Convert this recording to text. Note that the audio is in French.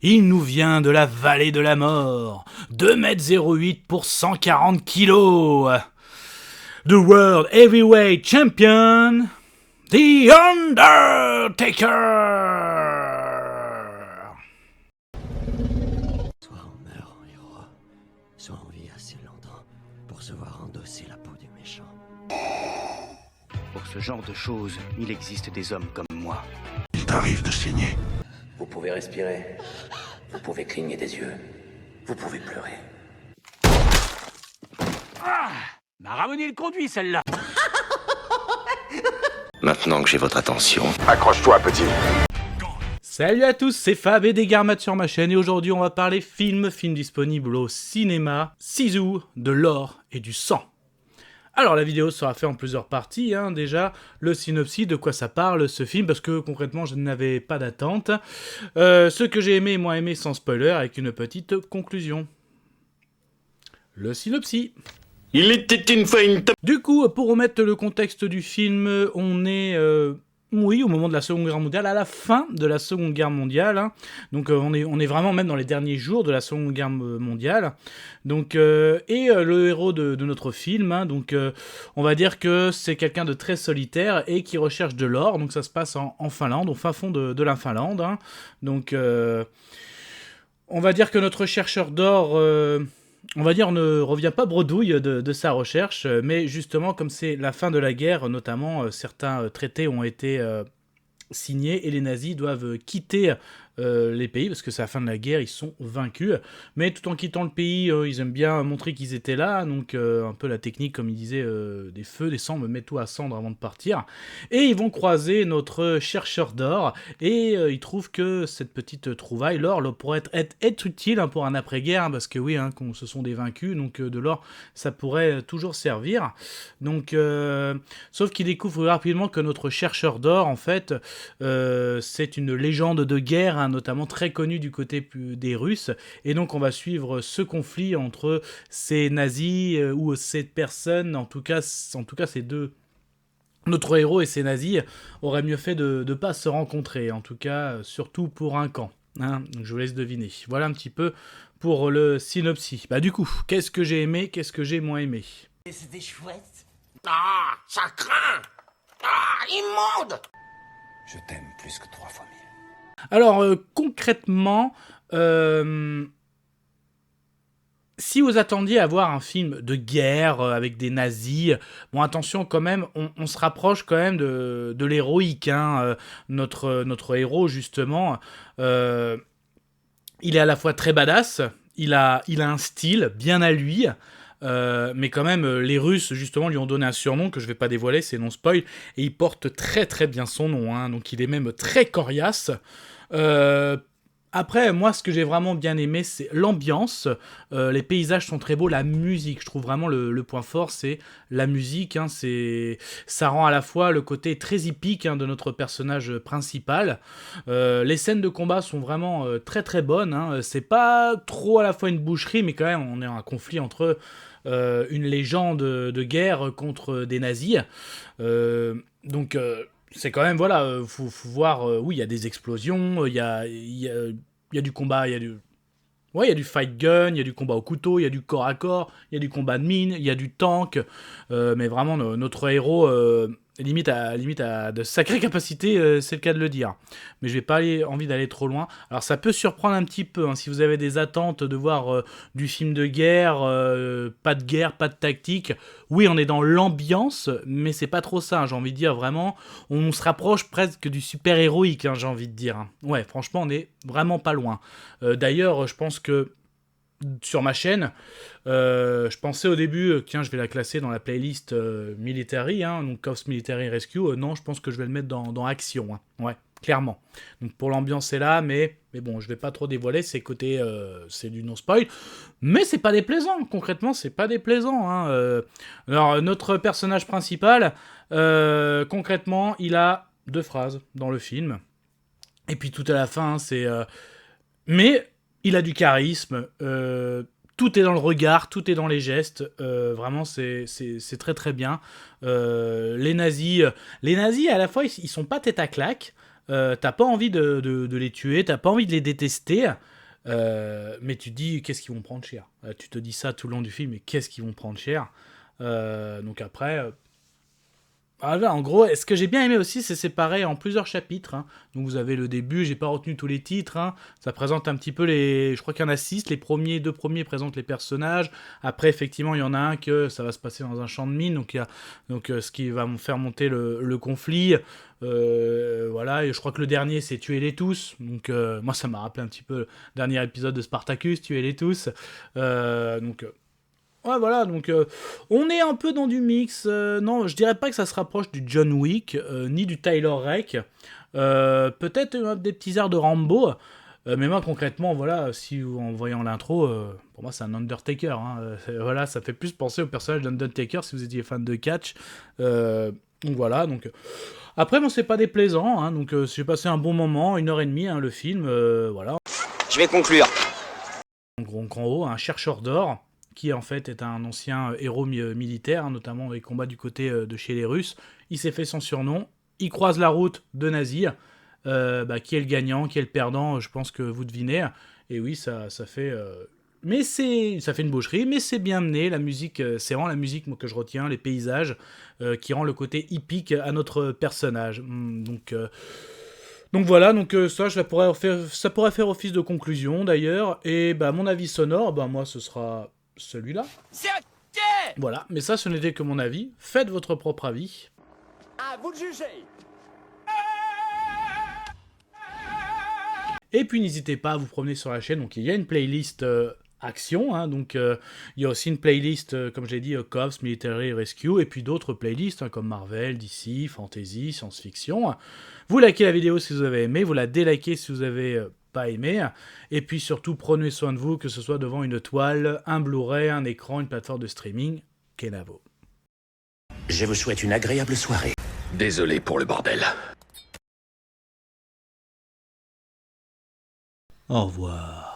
Il nous vient de la vallée de la mort, 2,08 m pour 140 kilos. The World Heavyweight Champion, The Undertaker. Soit on meurt en héros, soit on vit assez longtemps pour se voir endosser la peau du méchant. Pour ce genre de choses, il existe des hommes comme moi. Il t'arrive de saigner. Vous pouvez respirer, vous pouvez cligner des yeux, vous pouvez pleurer. M'a ramené le conduit, celle-là. Maintenant que j'ai votre attention, Accroche-toi, petit. Salut à tous, c'est Fab et Desgarmat sur ma chaîne et aujourd'hui on va parler film disponible au cinéma, Sisu, de l'or et du sang. Alors la vidéo sera faite en plusieurs parties, déjà le synopsis, de quoi ça parle ce film, parce que concrètement je n'avais pas d'attente. Ce que j'ai aimé et moins aimé sans spoiler, avec une petite conclusion. Le synopsis. il était une fois une Du coup, pour remettre le contexte du film, on est... oui, au moment de la Seconde Guerre mondiale, à la fin de la Seconde Guerre mondiale. Donc on est vraiment même dans les derniers jours de la Seconde Guerre mondiale. Donc, le héros de notre film, on va dire que c'est quelqu'un de très solitaire et qui recherche de l'or. Donc ça se passe en Finlande, au fin fond de la Finlande. Donc on va dire que notre chercheur d'or... on va dire, ne revient pas bredouille de sa recherche, mais justement, comme c'est la fin de la guerre, notamment, certains traités ont été signés et les nazis doivent quitter les pays, parce que c'est la fin de la guerre, ils sont vaincus. Mais tout en quittant le pays, ils aiment bien montrer qu'ils étaient là, donc un peu la technique, comme il disait, des feux, des cendres, mettre tout à cendre avant de partir. Et ils vont croiser notre chercheur d'or, et ils trouvent que cette petite trouvaille, l'or, pourrait être utile pour un après-guerre, parce que oui, ce sont des vaincus, donc de l'or, ça pourrait toujours servir. Donc, sauf qu'ils découvrent rapidement que notre chercheur d'or, en fait, c'est une légende de guerre, notamment très connue du côté des Russes, et donc on va suivre ce conflit entre ces nazis ou ces personnes, en tout cas ces deux. Notre héros et ces nazis auraient mieux fait de ne pas se rencontrer, en tout cas, surtout pour un camp. Donc je vous laisse deviner. Voilà un petit peu pour le synopsis. Du coup, qu'est-ce que j'ai aimé, qu'est-ce que j'ai moins aimé ? C'était chouette. Ah, ça craint. Ah, immonde. Je t'aime plus que 3 fois 1000. Alors, concrètement, si vous attendiez à voir un film de guerre avec des nazis, bon, attention quand même, on se rapproche quand même de l'héroïque. Notre héros, justement, il est à la fois très badass, il a un style bien à lui, mais quand même, les Russes, justement, lui ont donné un surnom que je vais pas dévoiler, c'est non spoil, et il porte très très bien son nom, donc il est même très coriace. Après, moi, ce que j'ai vraiment bien aimé, c'est l'ambiance. Les paysages sont très beaux, la musique, je trouve vraiment le point fort, c'est la musique. Ça rend à la fois le côté très hippique de notre personnage principal. Les scènes de combat sont vraiment très très bonnes. C'est pas trop à la fois une boucherie, mais quand même, on est en un conflit entre une légende de guerre contre des nazis. Donc... c'est quand même, voilà, faut voir, oui, il y a des explosions, il y a du combat, il y a du fight gun, il y a du combat au couteau, il y a du corps à corps, il y a du combat de mine, il y a du tank, mais vraiment, notre héros, limite à de sacrées capacités, c'est le cas de le dire. Mais je n'ai pas envie d'aller trop loin. Alors ça peut surprendre un petit peu, si vous avez des attentes de voir du film de guerre, pas de tactique. Oui, on est dans l'ambiance, mais c'est pas trop ça, j'ai envie de dire, vraiment, on se rapproche presque du super-héroïque, j'ai envie de dire. Ouais, franchement, on est vraiment pas loin. D'ailleurs, je pense que sur ma chaîne, je pensais au début, tiens, je vais la classer dans la playlist Military, donc Cops Military Rescue. Non, je pense que je vais le mettre dans Action, ouais, clairement. Donc pour l'ambiance, c'est là, mais bon, je vais pas trop dévoiler, c'est du non-spoil, mais c'est pas déplaisant, concrètement, c'est pas déplaisant. Alors, notre personnage principal, concrètement, il a 2 phrases dans le film, et puis tout à la fin, mais... il a du charisme, tout est dans le regard, tout est dans les gestes, vraiment c'est très très bien. Les nazis à la fois ils sont pas tête à claque, t'as pas envie de les tuer, t'as pas envie de les détester, Mais tu te dis, qu'est-ce qu'ils vont prendre cher? Tu te dis ça tout le long du film, mais qu'est-ce qu'ils vont prendre cher? Donc après, en gros, ce que j'ai bien aimé aussi, c'est séparé en plusieurs chapitres, hein. Donc vous avez le début, j'ai pas retenu tous les titres, hein. Ça présente un petit peu je crois qu'il y en a 6, deux premiers présentent les personnages. Après, effectivement, il y en a un que ça va se passer dans un champ de mine, donc ce qui va me faire monter le conflit. Voilà, et je crois que le dernier, c'est Tuez-les tous. Donc moi, ça m'a rappelé un petit peu le dernier épisode de Spartacus, Tuez-les tous. Ouais, voilà, donc on est un peu dans du mix. Non, je dirais pas que ça se rapproche du John Wick, ni du Tyler Rake. Peut-être des petits airs de Rambo. Mais moi, concrètement, voilà, si en voyant l'intro, pour moi, c'est un Undertaker. Hein. Voilà, ça fait plus penser au personnage d'Undertaker si vous étiez fan de catch. Donc voilà, donc... Après, bon, c'est pas déplaisant, hein, donc j'ai passé un bon moment, 1h30, hein, le film, voilà. Je vais conclure. En haut, un chercheur d'or, qui en fait est un ancien héros militaire, hein, notamment dans les combats du côté de chez les Russes. Il s'est fait son surnom, il croise la route de nazis. Qui est le gagnant, qui est le perdant, je pense que vous devinez. Et oui, ça fait... ça fait une boucherie, mais c'est bien mené. La musique, c'est vraiment la musique moi, que je retiens, les paysages, qui rend le côté hippique à notre personnage. Donc voilà, ça pourrait faire office de conclusion d'ailleurs. Et mon avis sonore, moi ce sera celui-là. C'est ok. Voilà, mais ça ce n'était que mon avis. Faites votre propre avis. À vous de juger. Et puis n'hésitez pas à vous promener sur la chaîne, donc il y a une playlist action, hein, donc il y a aussi une playlist, comme j'ai dit, Cops, Military Rescue, et puis d'autres playlists hein, comme Marvel, DC, Fantasy, Science-Fiction. Vous likez la vidéo si vous avez aimé, vous la délikez si vous avez pas aimé, et puis surtout prenez soin de vous, que ce soit devant une toile, un Blu-ray, un écran, une plateforme de streaming, Kenavo. Je vous souhaite une agréable soirée. Désolé pour le bordel. Au revoir.